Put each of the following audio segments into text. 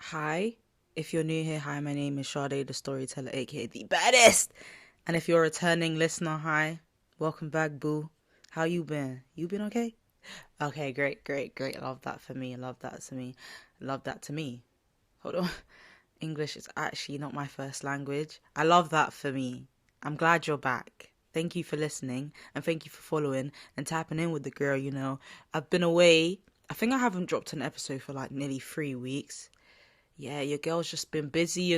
Hi. If you're new here, hi, my name is Sade, the storyteller, aka the baddest. And if you're a returning listener, hi. Welcome back, boo. How you been? You been okay? Okay, great, great, great. Love that for me. Love that to me. Love that to me. Hold on. English is actually not my first language. I love that for me. I'm glad you're back. Thank you for listening and thank you for following and tapping in with the girl, I've been away. I think I haven't dropped an episode for like nearly 3 weeks. Yeah, your girl's just been busy,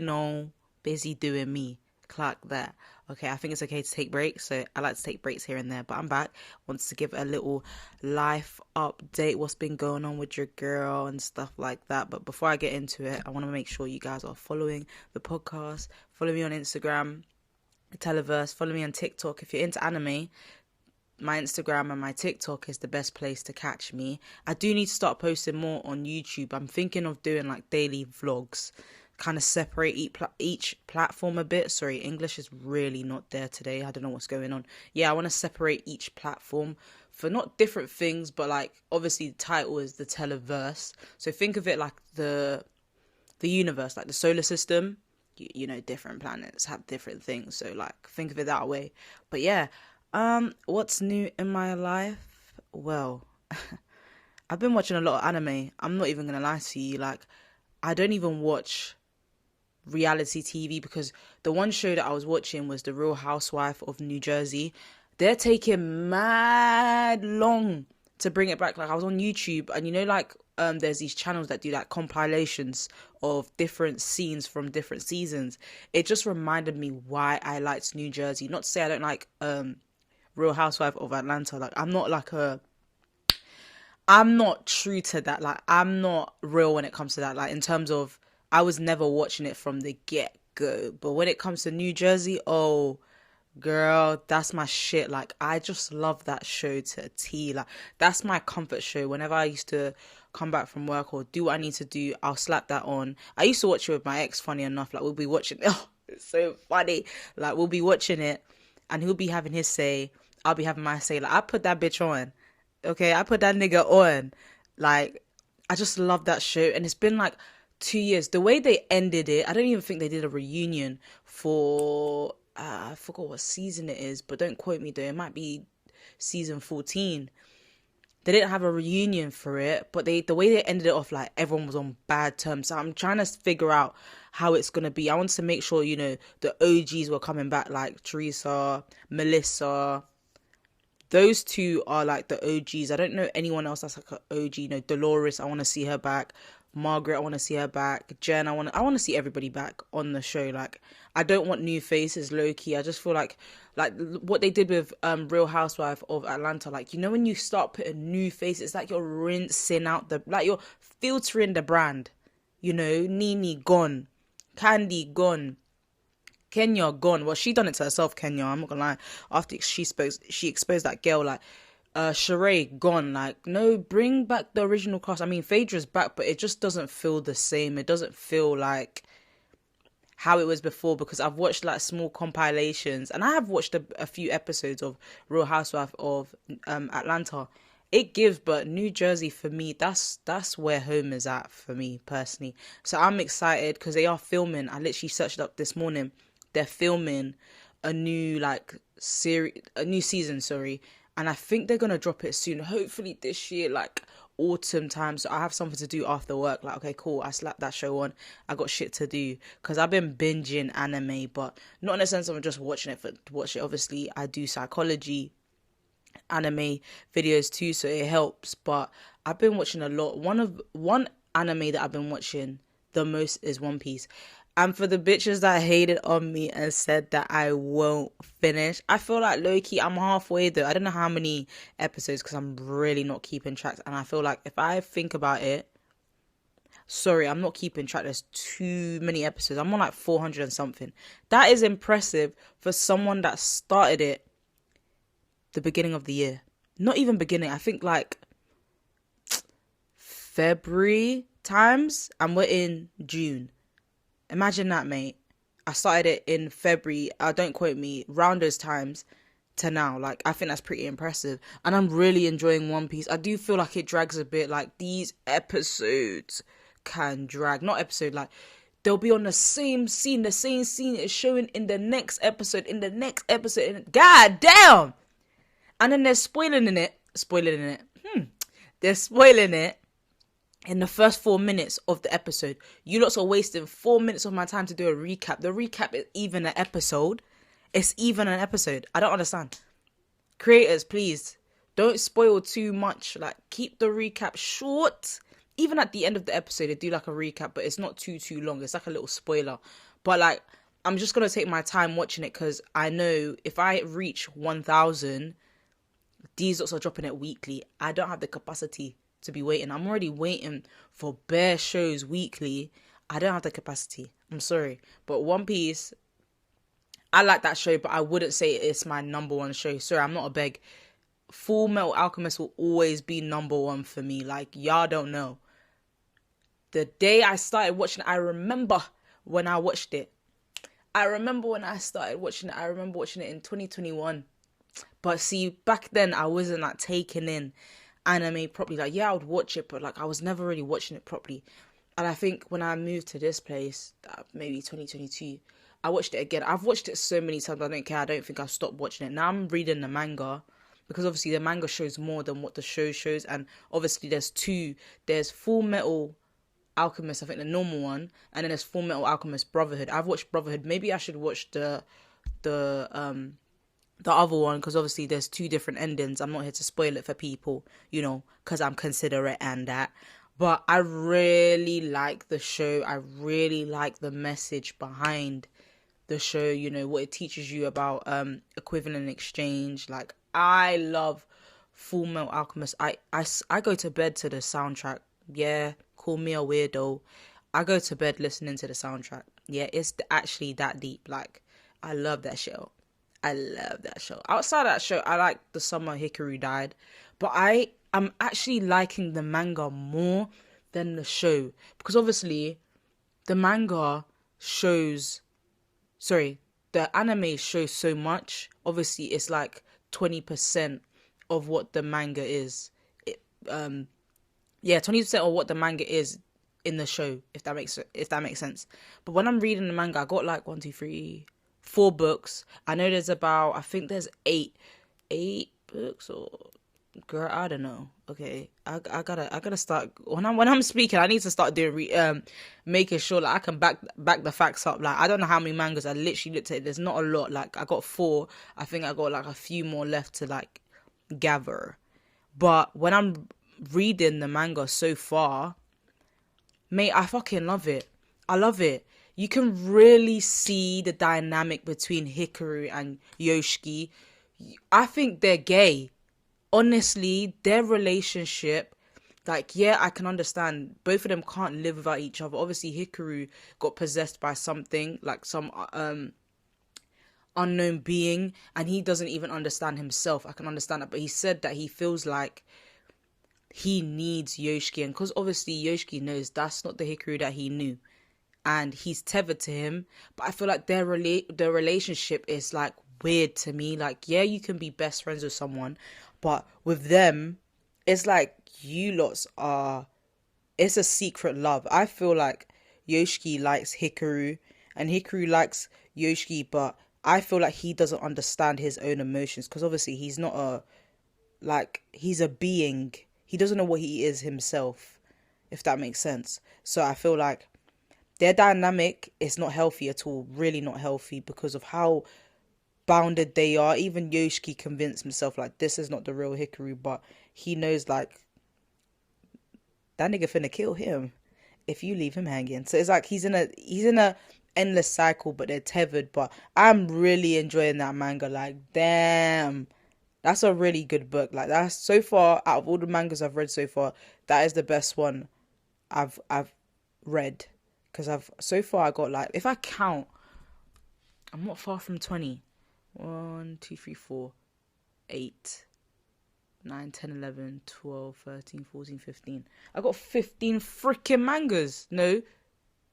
busy doing me. Clock that. Okay, I think it's okay to take breaks. So I like to take breaks here and there, but I'm back. Wants to give a little life update, what's been going on with your girl and stuff like that. But before I get into it, I want to make sure you guys are following the podcast. Follow me on Instagram, Televerse. Follow me on TikTok. If you're into anime, my Instagram and my TikTok is the best place to catch me. I do need to start posting more on YouTube. I'm thinking of doing like daily vlogs, kind of separate each platform a bit. Sorry, English is really not there today. I don't know what's going on. Yeah, I want to separate each platform for not different things, but like obviously the title is the Televerse. So think of it like the universe, like the solar system. Different planets have different things. So like think of it that way. But yeah, what's new in my life? Well, I've been watching a lot of anime. I'm not even gonna lie to you. Like, I don't even watch reality TV because the one show that I was watching was The Real Housewife of New Jersey. They're taking mad long to bring it back. Like, I was on YouTube and there's these channels that do like compilations of different scenes from different seasons. It just reminded me why I liked New Jersey. Not to say I don't like Real Housewife of Atlanta. Like, I'm not true to that. Like, I'm not real when it comes to that. Like, in terms of, I was never watching it from the get-go. But when it comes to New Jersey, oh, girl, that's my shit. Like, I just love that show to a T. Like, that's my comfort show. Whenever I used to come back from work or do what I need to do, I'll slap that on. I used to watch it with my ex, funny enough. Like, we'll be watching, oh, it's so funny. Like, we'll be watching it and he'll be having his say. I'll be having my say. Like, I put that bitch on. Okay, I put that nigga on. Like, I just love that show. And it's been like 2 years. The way they ended it, I don't even think they did a reunion for, I forgot what season it is, but don't quote me though. It might be season 14. They didn't have a reunion for it, but the way they ended it off, like everyone was on bad terms. So I'm trying to figure out how it's gonna be. I want to make sure, the OGs were coming back, like Teresa, Melissa. Those two are like the OGs. I don't know anyone else that's like an OG. Dolores, I want to see her back. Margaret, I want to see her back. Jen, I want to see everybody back on the show. Like, I don't want new faces, low key. I just feel like what they did with Real Housewife of Atlanta. Like, when you start putting new faces, it's like you're rinsing out you're filtering the brand. Nene gone, Candy gone, Kenya gone. Well, she done it to herself, Kenya. I'm not gonna lie. After she exposed that girl, like, Sheree gone. Like, no, bring back the original cast. I mean, Phaedra's back, but it just doesn't feel the same. It doesn't feel like how it was before because I've watched like small compilations and I have watched a few episodes of Real Housewife of Atlanta. It gives, but New Jersey for me, that's where home is at for me personally. So I'm excited because they are filming. I literally searched it up this morning. They're filming a new a new season, sorry, and I think they're gonna drop it soon. Hopefully this year, like autumn time. So I have something to do after work. Like, okay, cool. I slapped that show on. I got shit to do because I've been binging anime, but not in a sense of just watching it for watch it. Obviously, I do psychology anime videos too, so it helps. But I've been watching a lot. One anime that I've been watching the most is One Piece. And for the bitches that hated on me and said that I won't finish, I feel like low-key, I'm halfway though. I don't know how many episodes because I'm really not keeping track. And I feel like if I think about it, sorry, I'm not keeping track. There's too many episodes. I'm on like 400 and something. That is impressive for someone that started it the beginning of the year. Not even beginning. I think like February times and we're in June. Imagine that, mate. I started it in February. Don't quote me. Round those times to now. Like, I think that's pretty impressive. And I'm really enjoying One Piece. I do feel like it drags a bit. Like, these episodes can drag. Not episode, like, they'll be on the same scene is showing in the next episode, and god damn! And then they're spoiling in it. They're spoiling it in the first 4 minutes of the episode. You lots are wasting 4 minutes of my time to do a recap. The recap is even an episode. It's even an episode. I don't understand. Creators, please, don't spoil too much. Like, keep the recap short. Even at the end of the episode, they do like a recap, but it's not too long. It's like a little spoiler. But like, I'm just going to take my time watching it, because I know if I reach 1,000, these lots are dropping it weekly. I don't have the capacity to be waiting. I'm already waiting for bare shows weekly. I don't have the capacity. I'm sorry. But One Piece, I like that show, but I wouldn't say it's my number one show. Sorry, I'm not a beg. Full Metal Alchemist will always be number one for me. Like, y'all don't know. The day I started watching it, I remember when I watched it. I remember when I started watching it. I remember watching it in 2021. But see, back then, I wasn't like taking in anime properly. Like, yeah, I would watch it, but like, I was never really watching it properly. And I think when I moved to this place, maybe 2022, I watched it again. I've watched it so many times, I don't care. I don't think I've stopped watching it. Now I'm reading the manga, because obviously the manga shows more than what the show shows. And obviously there's two. There's Full Metal Alchemist, I think the normal one, and then there's Full Metal Alchemist Brotherhood. I've watched Brotherhood. Maybe I should watch the other one, because obviously there's two different endings. I'm not here to spoil it for people, you know, because I'm considerate and that. But I really like the show. I really like the message behind the show, you know, what it teaches you about equivalent exchange. Like, I love Full Metal Alchemist. I go to bed to the soundtrack. Yeah, call me a weirdo. I go to bed listening to the soundtrack. Yeah, it's actually that deep. Like, I love that show. Outside that show, I like the summer Hikaru died. But I'm actually liking the manga more than the show. Because obviously, the anime shows so much. Obviously, it's like 20% of what the manga is. 20% of what the manga is in the show, if that makes sense. But when I'm reading the manga, I got like 4 books. I know I think there's 8 books, or girl, I don't know. Okay, I gotta start when I'm speaking. I need to start doing making sure that I can back the facts up. Like, I don't know how many mangas I literally looked at. There's not a lot. Like, I got 4. I think I got like a few more left to like gather. But when I'm reading the manga so far, mate, I fucking love it. I love it. You can really see the dynamic between Hikaru and Yoshiki. I think they're gay. Honestly, their relationship, like, yeah, I can understand. Both of them can't live without each other. Obviously, Hikaru got possessed by something, like some unknown being, and he doesn't even understand himself. I can understand that. But he said that he feels like he needs Yoshiki. And because obviously Yoshiki knows that's not the Hikaru that he knew. And he's tethered to him. But I feel like their relationship is like weird to me. Like, yeah, you can be best friends with someone, but with them, it's like it's a secret love. I feel like Yoshiki likes Hikaru and Hikaru likes Yoshiki, but I feel like he doesn't understand his own emotions, because obviously he's not he's a being. He doesn't know what he is himself, if that makes sense. So I feel like their dynamic is not healthy at all, really not healthy, because of how bounded they are. Even Yoshiki convinced himself, like, this is not the real Hikaru, but he knows, like, that nigga finna kill him if you leave him hanging. So it's like he's in a endless cycle, but they're tethered. But I'm really enjoying that manga. Like, damn, that's a really good book. Like, that's, so far, out of all the mangas I've read so far, that is the best one I've read. Because I got, like, if I count, I'm not far from 20. 1, 2, 3, 4, 8, 9, 10, 11, 12, 13, 14, 15. I got 15 freaking mangas. No,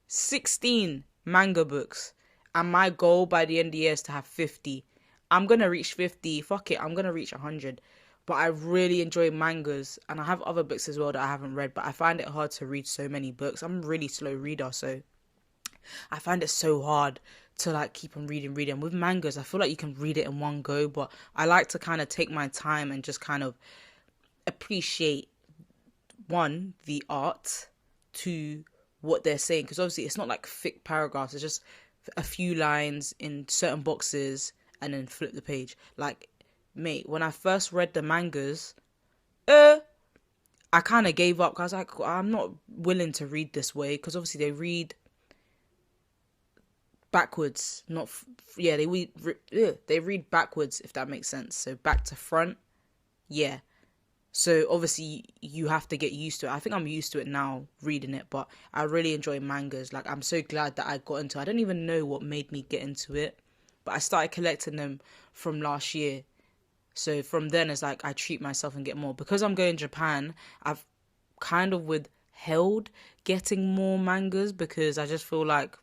16 manga books. And my goal by the end of the year is to have 50. I'm going to reach 50. Fuck it, I'm going to reach 100. But I really enjoy mangas, and I have other books as well that I haven't read, but I find it hard to read so many books. I'm a really slow reader, so I find it so hard to like keep on reading. With mangas, I feel like you can read it in one go, but I like to kind of take my time and just kind of appreciate, one, the art, two, what they're saying, because obviously it's not like thick paragraphs, it's just a few lines in certain boxes and then flip the page. Like, mate, when I first read the mangas, I kind of gave up. I was like, I'm not willing to read this way, because obviously they read backwards, not they read backwards, if that makes sense. So back to front, yeah. So obviously you have to get used to it. I think I'm used to it now reading it, but I really enjoy mangas. Like, I'm so glad that I got into it. I don't even know what made me get into it, but I started collecting them from last year. So from then, it's like I treat myself and get more. Because I'm going to Japan, I've kind of withheld getting more mangas, because I just feel like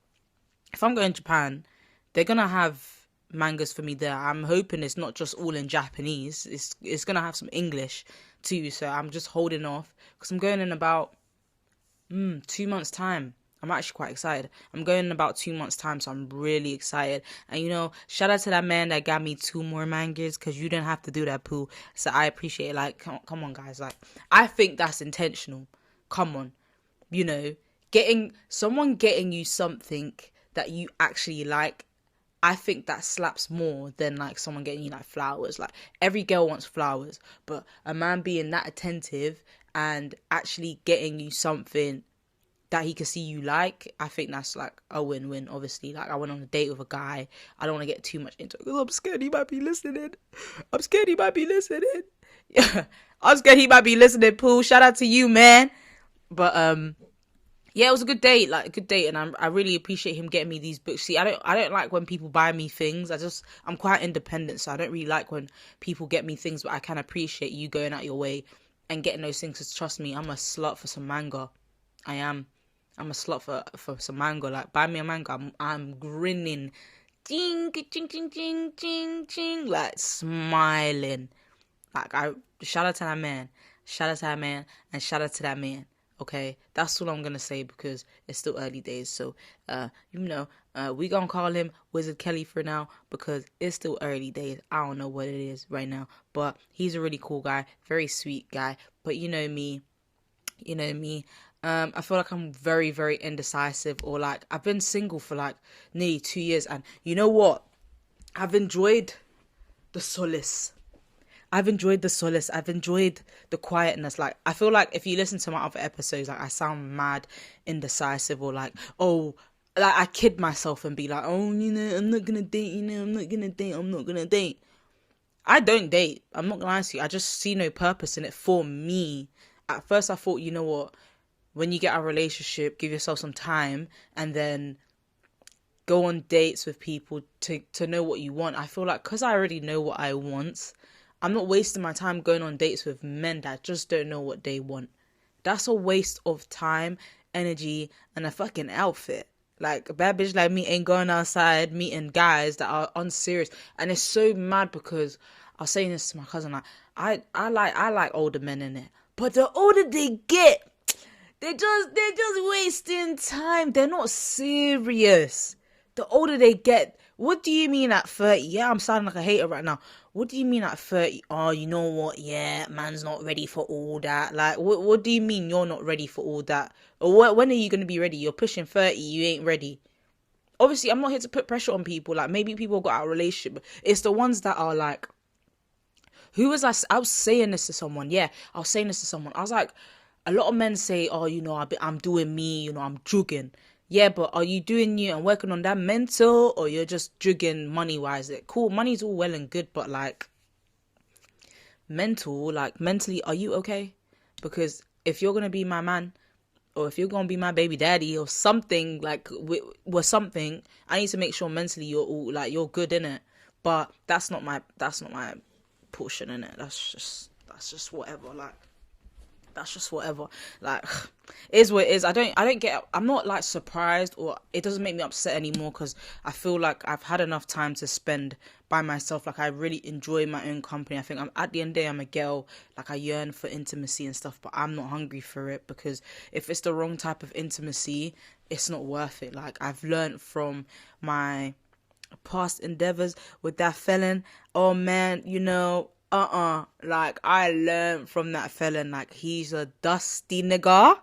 if I'm going to Japan, they're going to have mangas for me there. I'm hoping it's not just all in Japanese. It's going to have some English too. So I'm just holding off, because I'm going in about 2 months' time. I'm actually quite excited. I'm going in about 2 months' time, so I'm really excited. And, you know, shout out to that man that got me 2 more mangas, because you didn't have to do that, poo. So I appreciate it. Like, come on, guys. Like, I think that's intentional. Come on. You know, getting you something that you actually like, I think that slaps more than like someone getting you like flowers. Like, every girl wants flowers, but a man being that attentive and actually getting you something that he can see you like, I think that's like a win-win. Obviously, like, I went on a date with a guy. I don't want to get too much into it, because I'm scared he might be listening. Yeah, I'm scared he might be listening. Pooh, shout out to you, man. But yeah, it was a good date, and I really appreciate him getting me these books. See, I don't like when people buy me things. I'm quite independent, so I don't really like when people get me things, but I can appreciate you going out your way and getting those things, because trust me, I'm a slut for some manga. I am. I'm a slut for some manga. Like, buy me a manga, I'm grinning. Ding, ching, ching, ching, ching, ching. Like, smiling. Like, shout out to that man. Shout out to that man, and shout out to that man. Okay, that's all I'm gonna say, because it's still early days. So, we gonna call him Wizard Kelly for now, because it's still early days. I don't know what it is right now, but he's a really cool guy, very sweet guy. But you know me. I feel like I'm very, very indecisive, or like I've been single for like nearly 2 years, and you know what? I've enjoyed the solace. I've enjoyed the quietness. Like, I feel like if you listen to my other episodes, like, I sound mad indecisive, or like, oh, like, I kid myself and be like, oh, you know, I'm not gonna date, I'm not gonna date. I don't date. I'm not gonna lie to you. I just see no purpose in it for me. At first, I thought, you know what? When you get a relationship, give yourself some time, and then go on dates with people to know what you want. I feel like, because I already know what I want, I'm not wasting my time going on dates with men that just don't know what they want. That's a waste of time, energy, and a fucking outfit. Like, a bad bitch like me ain't going outside meeting guys that are unserious. And it's so mad, because I was saying this to my cousin, like, I like older men in it. But the older they get, they're just wasting time. They're not serious. The older they get, what do you mean at 30? Yeah, I'm sounding like a hater right now. What do you mean at 30? Oh, you know what? Yeah, man's not ready for all that. Like, what do you mean you're not ready for all that? Or when are you going to be ready? You're pushing 30, you ain't ready. Obviously, I'm not here to put pressure on people. Like, maybe people got out of a relationship. It's the ones that are like, I was saying this to someone. Yeah, I was saying this to someone. I was like, a lot of men say, oh, you know, I'm doing me, you know, I'm jugging. Yeah, but are you doing you and working on that mental, or you're just jugging money-wise? Cool, money's all well and good, but like, mentally, are you okay? Because if you're going to be my man, or if you're going to be my baby daddy or something, like, with something, I need to make sure mentally you're all, like, you're good in it. But that's not my portion in it. That's just whatever, like. That's just whatever. Like, it is what it is. I'm not like surprised, or it doesn't make me upset anymore, because I feel like I've had enough time to spend by myself. Like, I really enjoy my own company. I think at the end of the day, I'm a girl. Like, I yearn for intimacy and stuff, but I'm not hungry for it, because if it's the wrong type of intimacy, it's not worth it. Like, I've learned from my past endeavors with that felon. Oh man, like, I learned from that felon. Like, he's a dusty nigga.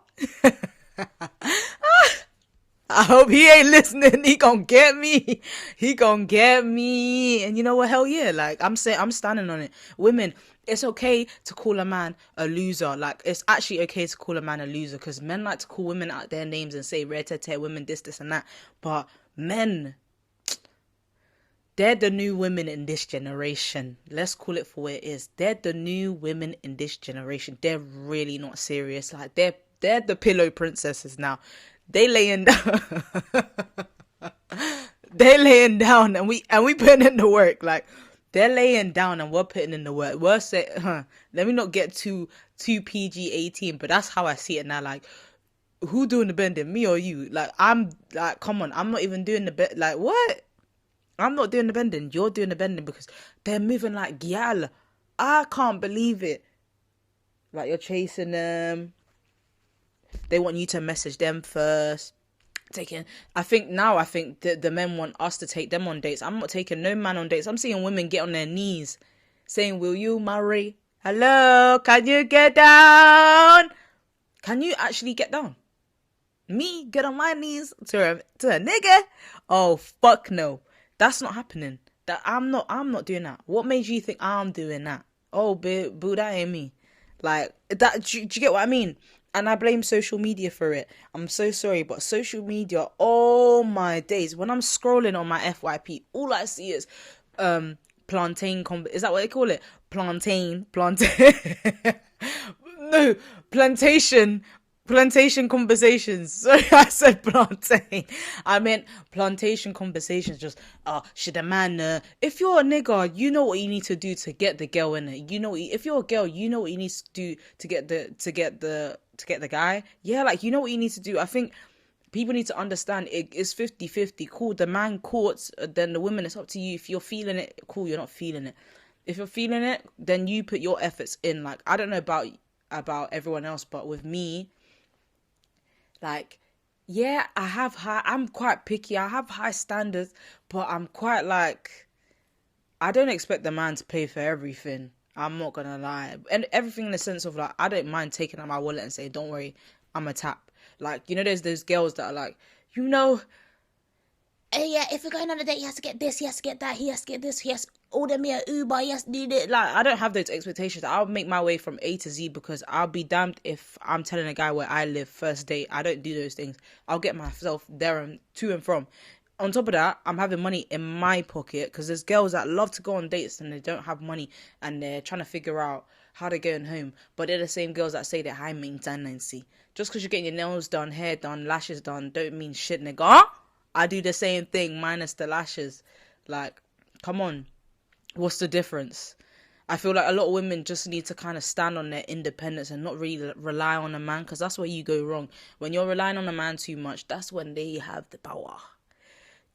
I hope he ain't listening. He gonna get me. He gonna get me. And you know what? Hell yeah. Like, I'm standing on it. Women, it's okay to call a man a loser. Like, it's actually okay to call a man a loser, because men like to call women out their names and say red-tete women, this and that. But men, they're the new women in this generation. Let's call it for what it is. They're the new women in this generation. They're really not serious. Like, they're the pillow princesses now. They laying down. They laying down, and we putting in the work. Like, they're laying down and we're putting in the work. We're saying, let me not get too PG-18, but that's how I see it now. Like, who doing the bending, me or you? Like, I'm like, come on, I'm not even doing the bend. Like, what? I'm not doing the bending. You're doing the bending, because they're moving like gyal. I can't believe it. Like, you're chasing them. They want you to message them first. I think the men want us to take them on dates. I'm not taking no man on dates. I'm seeing women get on their knees saying, will you marry? Hello, can you get down? Can you actually get down? Me get on my knees to a nigga? Oh, fuck no. That's not happening. I'm not doing that. What made you think I'm doing that? Oh, boo, that ain't me. Like, that, do you get what I mean? And I blame social media for it. I'm so sorry, but social media, oh my days. When I'm scrolling on my FYP, all I see is plantain. Is that what they call it? Plantain. No, plantation conversations. Sorry, I said plantain. I meant plantation conversations. Just, should a man, if you're a nigga, you know what you need to do to get the girl in it. You know, if you're a girl, you know what you need to do to get the guy. Yeah, like, you know what you need to do. I think people need to understand it's 50-50. Cool, the man courts, then the woman, it's up to you. If you're feeling it, cool. You're not feeling it. If you're feeling it, then you put your efforts in. Like, I don't know about everyone else, but with me, like, yeah, I'm quite picky. I have high standards, but I'm quite like, I don't expect the man to pay for everything. I'm not gonna lie. And everything in the sense of, like, I don't mind taking out my wallet and saying, don't worry, I'm a tap. Like, there's those girls that are like, yeah, if we're going on a date, he has to get this, he has to get that, he has to get this, he has to order me an Uber, he has to do this. Like, I don't have those expectations. I'll make my way from A to Z, because I'll be damned if I'm telling a guy where I live first date. I don't do those things. I'll get myself there and to and from. On top of that, I'm having money in my pocket, because there's girls that love to go on dates and they don't have money and they're trying to figure out how they're going home. But they're the same girls that say they're high maintenance. Just because you're getting your nails done, hair done, lashes done, don't mean shit, nigga. I do the same thing minus the lashes. Like, come on. What's the difference? I feel like a lot of women just need to kind of stand on their independence and not really rely on a man, because that's where you go wrong. When you're relying on a man too much, that's when they have the power.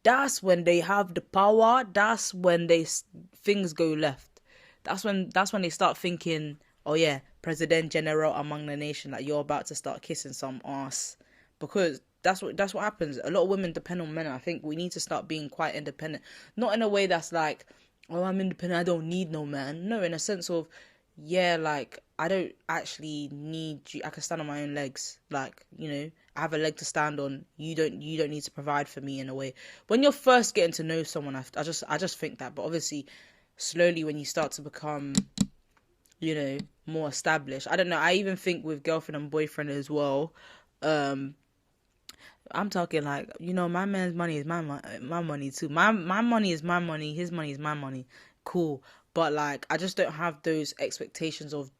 That's when they have the power. That's when things go left. That's when they start thinking, oh yeah, President General among the nation, like, you're about to start kissing some ass. Because that's what happens. A lot of women depend on men. I think we need to start being quite independent. Not in a way that's like, oh, I'm independent, I don't need no man. No, in a sense of, yeah, like, I don't actually need you. I can stand on my own legs. Like, I have a leg to stand on. You don't need to provide for me in a way. When you're first getting to know someone, I just think that. But obviously, slowly when you start to become, more established. I don't know. I even think with girlfriend and boyfriend as well. I'm talking like, my man's money is my money too. My money is my money. His money is my money. Cool. But like, I just don't have those expectations of,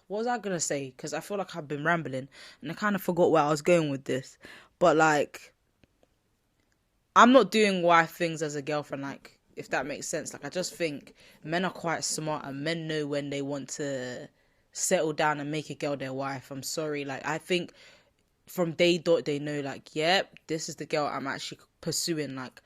what was I going to say? Because I feel like I've been rambling and I kind of forgot where I was going with this. But like, I'm not doing wife things as a girlfriend, like, if that makes sense. Like, I just think men are quite smart and men know when they want to settle down and make a girl their wife. I'm sorry. Like, I think from day dot they know, like, yep, this is the girl I'm actually pursuing. Like,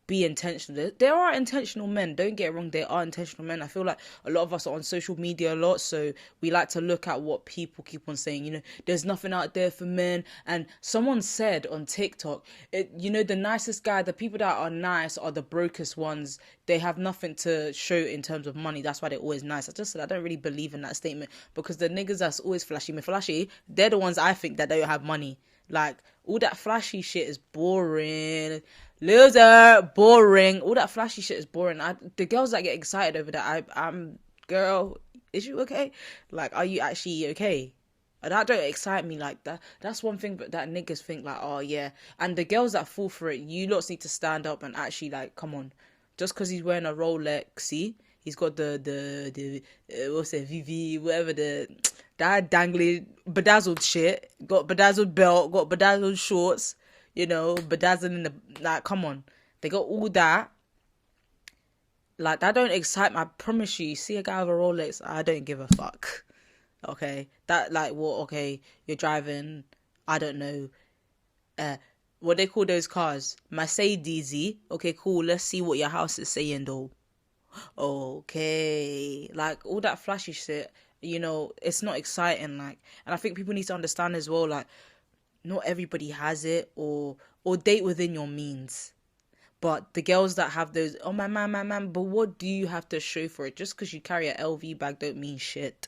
be intentional. There are intentional men, don't get it wrong, there are intentional men. I feel like a lot of us are on social media a lot, so we like to look at what people keep on saying, there's nothing out there for men. And someone said on TikTok, the nicest guy, the people that are nice are the brokest ones. They have nothing to show in terms of money, that's why they're always nice. I just said I don't really believe in that statement, because the niggas that's always flashy, they're the ones I think that don't have money. Like, all that flashy shit is boring. Loser, boring. All that flashy shit is boring. The girls that get excited over that, I'm girl, is you okay? Like, are you actually okay? That don't excite me like that. That's one thing that niggas think, like, oh yeah. And the girls that fall for it, you lots need to stand up and actually, like, come on. Just because he's wearing a Rolex, see? He's got the what's it, VV, whatever, that dangly, bedazzled shit. Got bedazzled belt, got bedazzled shorts, bedazzled in the, like, come on. They got all that. Like, that don't excite me. I promise you, see a guy with a Rolex, I don't give a fuck. Okay? That, like, what, okay, you're driving, I don't know, what they call those cars? Mercedes. Okay, cool, let's see what your house is saying, though. Okay, like, all that flashy shit, it's not exciting. Like, and I think people need to understand as well, like, not everybody has it, or date within your means. But the girls that have those, oh my man, but what do you have to show for it? Just because you carry a LV bag don't mean shit.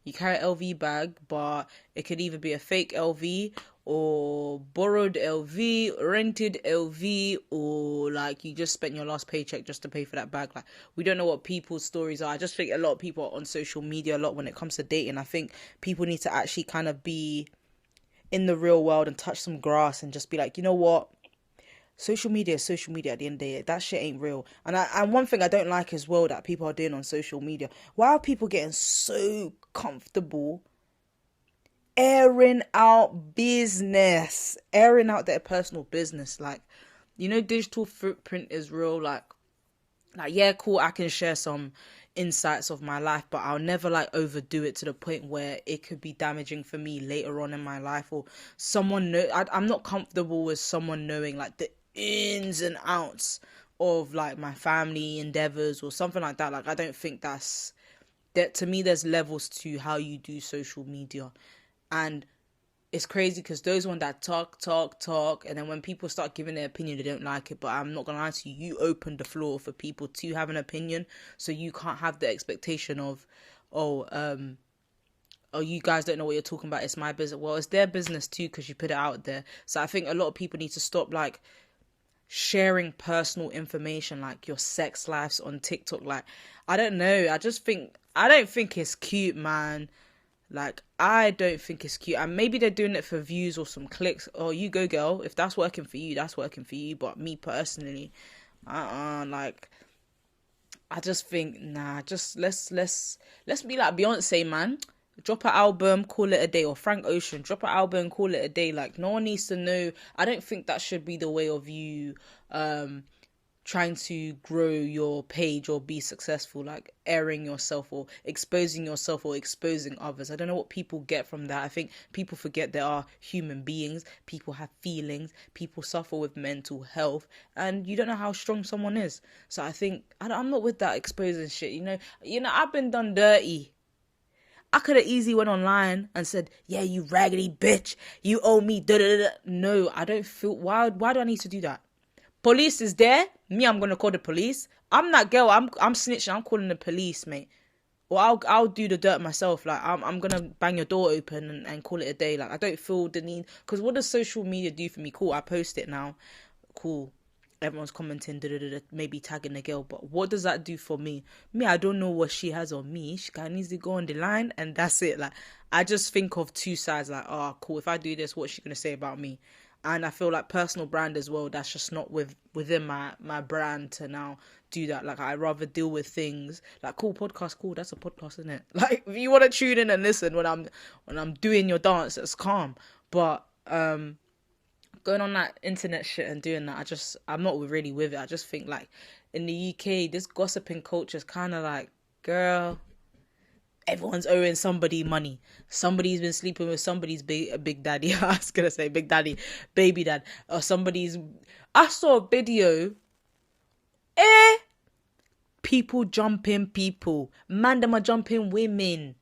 You carry an LV bag, but it could either be a fake LV or borrowed LV, rented LV, or like you just spent your last paycheck just to pay for that bag. Like, we don't know what people's stories are. I just think a lot of people are on social media a lot when it comes to dating. I think people need to actually kind of be in the real world and touch some grass and just be like, you know what? Social media is social media at the end of the day. That shit ain't real. And one thing I don't like as well that people are doing on social media, why are people getting so comfortable airing out business, airing out their personal business? Like, digital footprint is real. Like, yeah, cool, I can share some insights of my life, but I'll never, like, overdo it to the point where it could be damaging for me later on in my life, or someone I'm not comfortable with someone knowing, like, the ins and outs of, like, my family endeavors or something like that. Like, I don't think that, to me, there's levels to how you do social media. And it's crazy because those ones that talk, and then when people start giving their opinion, they don't like it. But I'm not gonna lie to you, you open the floor for people to have an opinion, so you can't have the expectation of, oh, you guys don't know what you're talking about, it's my business. Well, it's their business too, because you put it out there. So I think a lot of people need to stop, like, sharing personal information, like your sex lives on TikTok. Like, I don't know, I don't think it's cute, man. Like, I don't think it's cute. And maybe they're doing it for views or some clicks. Oh, you go, girl. If that's working for you, that's working for you. But me personally, like, I just think, nah, just let's be like Beyonce, man. Drop an album, call it a day. Or Frank Ocean, drop an album, call it a day. Like, no one needs to know. I don't think that should be the way of you trying to grow your page or be successful, like airing yourself or exposing yourself or exposing others. I don't know what people get from that. I think people forget there are human beings, people have feelings, people suffer with mental health, and you don't know how strong someone is. So I think I'm not with that exposing shit. I've been done dirty. I could have easily went online and said, yeah, you raggedy bitch, you owe me da da da. No, I don't feel, why do I need to do that? Police is there. Me, I'm gonna call the police. I'm that girl. I'm snitching. I'm calling the police, mate. Or I'll do the dirt myself. Like, I'm gonna bang your door open and call it a day. Like, I don't feel the need, because what does social media do for me? Cool, I post it now. Cool, everyone's commenting, maybe tagging the girl. But what does that do for me? Me, I don't know what she has on me. She kind of needs to go on the line, and that's it. Like, I just think of two sides. Like, oh, cool. If I do this, what's she gonna say about me? And I feel like personal brand as well, that's just not within my brand to now do that. Like, I'd rather deal with things like, cool, podcast, cool, that's a podcast, isn't it? Like, if you want to tune in and listen when I'm doing your dance, it's calm. But going on that internet shit and doing that, I'm not really with it. I just think, like, in the UK, this gossiping culture is kind of like, girl, everyone's owing somebody money. Somebody's been sleeping with somebody's big daddy. I was gonna say big daddy, baby dad, or somebody's. I saw a video Eh? People jumping people. Man, them are jumping women.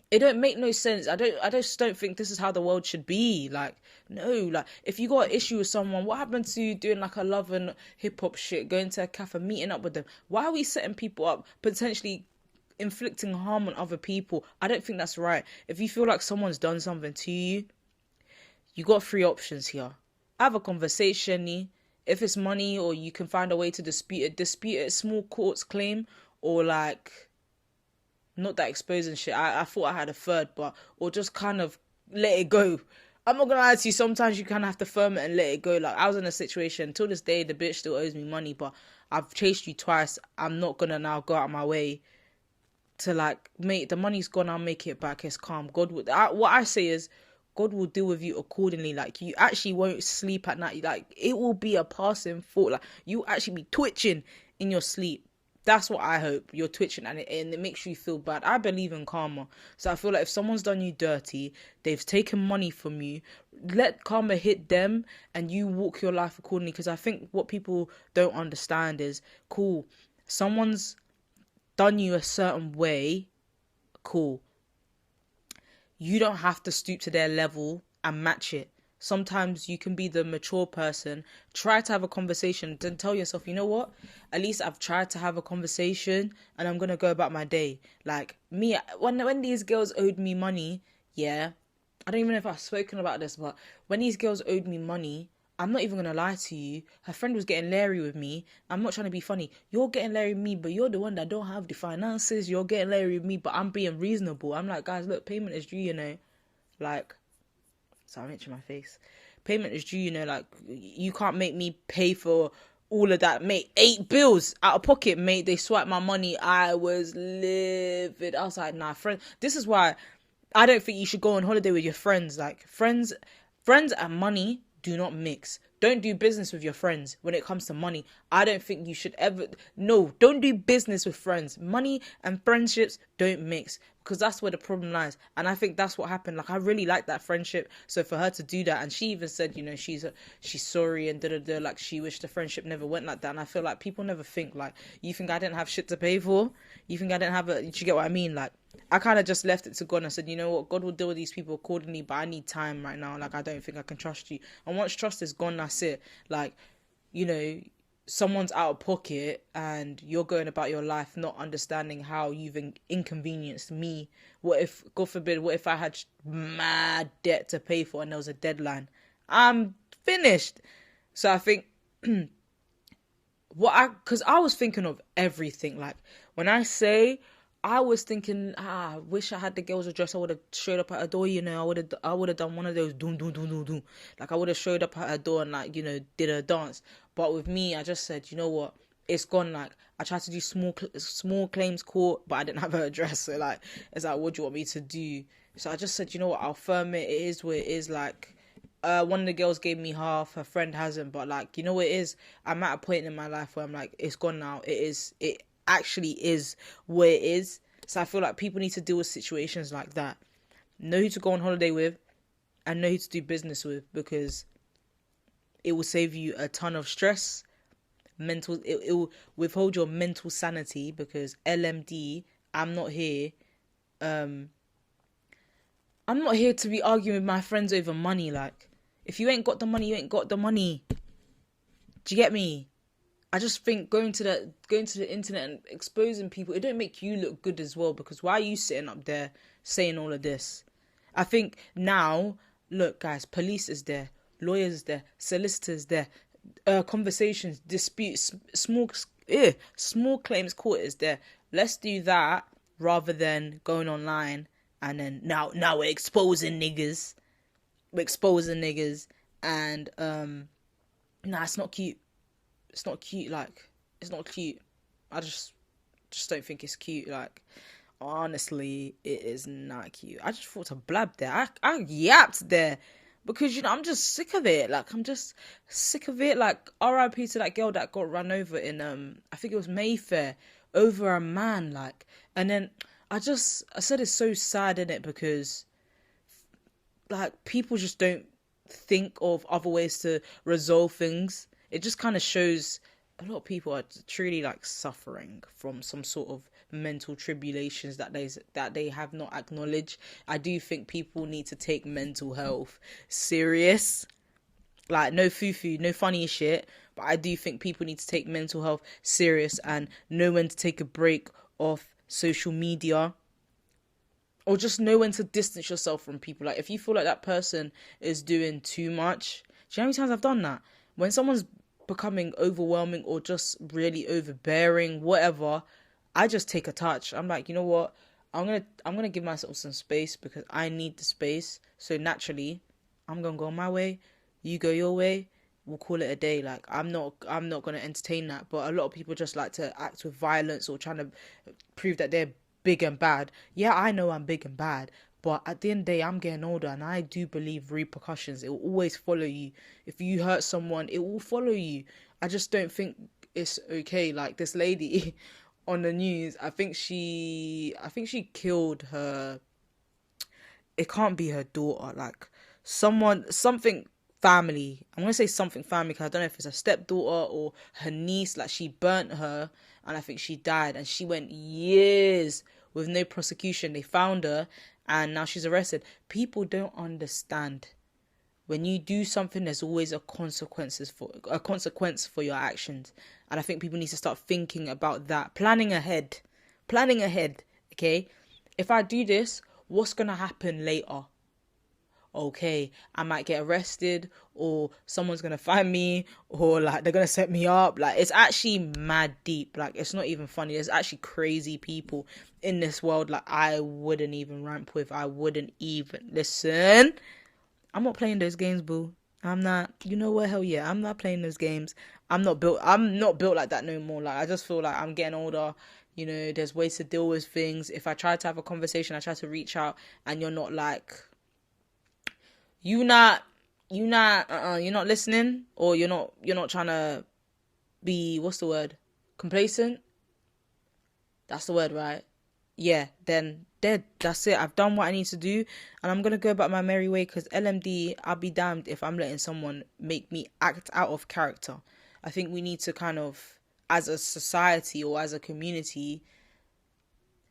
It don't make no sense. I just don't think this is how the world should be. Like, no, like if you got an issue with someone, what happened to you doing like a love and hip hop shit, going to a cafe, meeting up with them? Why are we setting people up, potentially inflicting harm on other people? I don't think that's right. If you feel like someone's done something to you, you got three options here. Have a conversation, if it's money, or you can find a way to dispute it, small courts claim, or like not that exposing shit. I thought I had a third, but or just kind of let it go. I'm not gonna lie to you, sometimes you kind of have to firm it and let it go. Like, I was in a situation, till this day, the bitch still owes me money, but I've chased you twice. I'm not gonna now go out of my way to like, mate, the money's gone, I'll make it back, it's calm. What I say is, God will deal with you accordingly. Like, you actually won't sleep at night. Like, it will be a passing thought. Like, you actually be twitching in your sleep. That's what I hope. You're twitching and it makes you feel bad. I believe in karma. So I feel like if someone's done you dirty, they've taken money from you, let karma hit them and you walk your life accordingly. Because I think what people don't understand is, cool, someone's done you a certain way, cool. You don't have to stoop to their level and match it. Sometimes you can be the mature person, try to have a conversation, then tell yourself, you know what? At least I've tried to have a conversation and I'm going to go about my day. Like me, when these girls owed me money, yeah, I don't even know if I've spoken about this, but when these girls owed me money, I'm not even going to lie to you. Her friend was getting leery with me. I'm not trying to be funny. You're getting leery with me, but you're the one that don't have the finances. You're getting leery with me, but I'm being reasonable. I'm like, guys, look, payment is due, you know. Like, sorry, I'm itching my face. Payment is due, you know. Like, you can't make me pay for all of that, mate. 8 bills out of pocket, mate. They swiped my money. I was livid. I was like, nah, friend. This is why I don't think you should go on holiday with your friends. Like, friends and money do not mix. Don't do business with your friends when it comes to money. I don't think you should ever. No, don't do business with friends. Money and friendships don't mix, because that's where the problem lies. And I think that's what happened. Like, I really liked that friendship. So for her to do that, and she even said, you know, she's sorry and da-da-da, like she wished the friendship never went like that. And I feel like people never think, like, you think I didn't have shit to pay for? You think I didn't have do you get what I mean? Like, I kind of just left it to God and said, you know what, God will deal with these people accordingly, but I need time right now. Like, I don't think I can trust you. And once trust is gone, that's it. Like, you know, someone's out of pocket and you're going about your life not understanding how you've inconvenienced me. What if, God forbid, what if I had mad debt to pay for and there was a deadline? I'm finished. So I think because I was thinking of everything. Like, when I say, I was thinking, I wish I had the girl's address. I would have showed up at her door, you know. I would have done one of those doom doom doom doom doom. Like, I would have showed up at her door and, like, you know, did a dance. But with me, I just said, you know what, it's gone. Like, I tried to do small claims court, but I didn't have her address. So, like, it's like, what do you want me to do? So I just said, you know what, I'll firm it. It is what it is. Like, one of the girls gave me half, her friend hasn't. But, like, you know what it is? I'm at a point in my life where I'm like, it's gone now. It actually is what it is. So I feel like people need to deal with situations like that. Know who to go on holiday with and know who to do business with, because it will save you a ton of stress. It will withhold your mental sanity, because LMD, I'm not here to be arguing with my friends over money. Like, if you ain't got the money, you ain't got the money. Do you get me? I just think going to the internet and exposing people, it don't make you look good as well, because why are you sitting up there saying all of this? I think now, look, guys, police is there, lawyers is there, solicitors there, conversations, disputes, small claims court is there. Let's do that rather than going online and then now we're exposing niggas. And it's not cute. It's not cute. Like, it's not cute. I just don't think it's cute. Like, honestly, it is not cute. I just thought to blab there. I yapped there because, you know, I'm just sick of it. Like, I'm just sick of it. Like, R.I.P. to that girl that got run over in I think it was Mayfair, over a man. Like, and then I said it's so sad, innit? Because, like, people just don't think of other ways to resolve things. It just kind of shows a lot of people are truly like suffering from some sort of mental tribulations that they have not acknowledged. I do think people need to take mental health serious. Like, no foo-foo, no funny shit, but I do think people need to take mental health serious and know when to take a break off social media, or just know when to distance yourself from people. Like, if you feel like that person is doing too much, do you know how many times I've done that? When someone's becoming overwhelming or just really overbearing, whatever, I just take a touch. I'm like, you know what? I'm gonna give myself some space because I need the space. So naturally, I'm gonna go my way, you go your way. We'll call it a day. Like, I'm not gonna entertain that. But a lot of people just like to act with violence or trying to prove that they're big and bad. Yeah, I know I'm big and bad, but at the end of the day, I'm getting older, and I do believe repercussions. It will always follow you. If you hurt someone, it will follow you. I just don't think it's okay. Like, this lady on the news, I think she killed her. It can't be her daughter. Like, something family. I'm gonna say something family because I don't know if it's a stepdaughter or her niece. Like, she burnt her, and I think she died. And she went years with no prosecution. They found her, and now she's arrested. People don't understand. When you do something, there's always a consequence for your actions, and I think people need to start thinking about that, planning ahead. Okay, if I do this, what's gonna happen later? Okay, I might get arrested, or someone's gonna find me, or like they're gonna set me up. Like, it's actually mad deep. Like, it's not even funny. There's actually crazy people in this world. Like, I wouldn't even ramp with. I wouldn't even listen. I'm not playing those games, boo. I'm not. You know what? Hell yeah, I'm not playing those games. I'm not built like that no more. Like, I just feel like I'm getting older. There's ways to deal with things. If I try to have a conversation, I try to reach out, and you're not like, you not you're not listening, or you're not trying to be, what's the word, complacent. That's the word, right? Yeah, then dead. That's it. I've done what I need to do, and I'm gonna go about my merry way. Because LMD, I'll be damned if I'm letting someone make me act out of character. I think we need to kind of, as a society or as a community,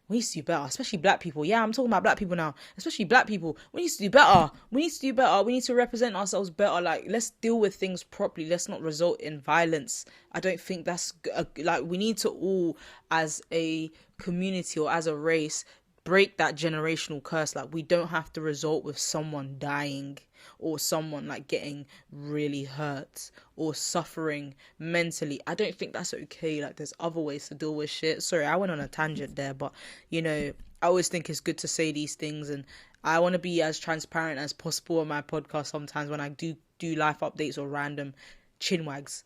we need to do better, especially black people. Yeah, I'm talking about black people now. Especially black people. We need to do better. We need to do better. We need to represent ourselves better. Like, let's deal with things properly. Let's not result in violence. I don't think that's like, we need to all, as a community or as a race, break that generational curse. Like, we don't have to result with someone dying, or someone like getting really hurt or suffering mentally. I don't think that's okay. Like, there's other ways to deal with shit. Sorry, I went on a tangent there, but I always think it's good to say these things, and I want to be as transparent as possible on my podcast sometimes when I do life updates or random chinwags,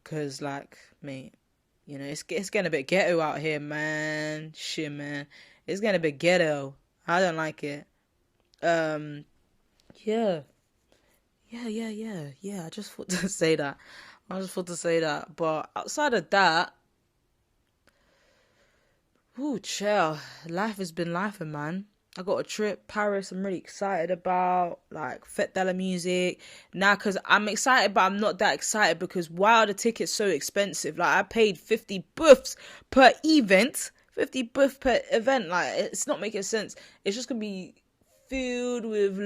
because, like, mate, it's getting a bit ghetto out here, man. Shit, man, it's getting a bit ghetto. I don't like it. Yeah. Yeah. I just thought to say that. But outside of that, ooh, chill. Life has been life, man. I got a trip, Paris. I'm really excited about, like, Fête de la Musique. Now, because I'm excited, but I'm not that excited because why are the tickets so expensive? Like, I paid 50 buffs per event. 50 buff per event. Like, it's not making sense. It's just going to be filled with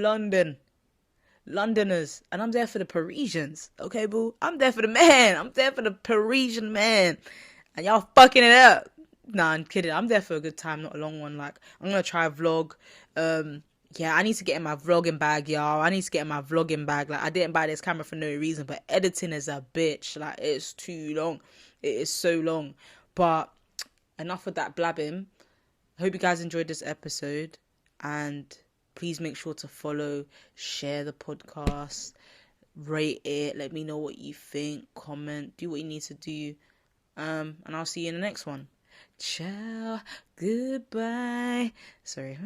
Londoners, and I'm there for the Parisians. Okay, boo? I'm there for the man. I'm there for the Parisian man. And y'all fucking it up. Nah, I'm kidding. I'm there for a good time, not a long one. Like, I'm gonna try a vlog. Yeah, I need to get in my vlogging bag, y'all. Like, I didn't buy this camera for no reason, but editing is a bitch. Like, it's too long. It is so long. But enough of that blabbing. I hope you guys enjoyed this episode, and please make sure to follow, share the podcast, rate it, let me know what you think, comment, do what you need to do. And I'll see you in the next one. Ciao, goodbye. Sorry.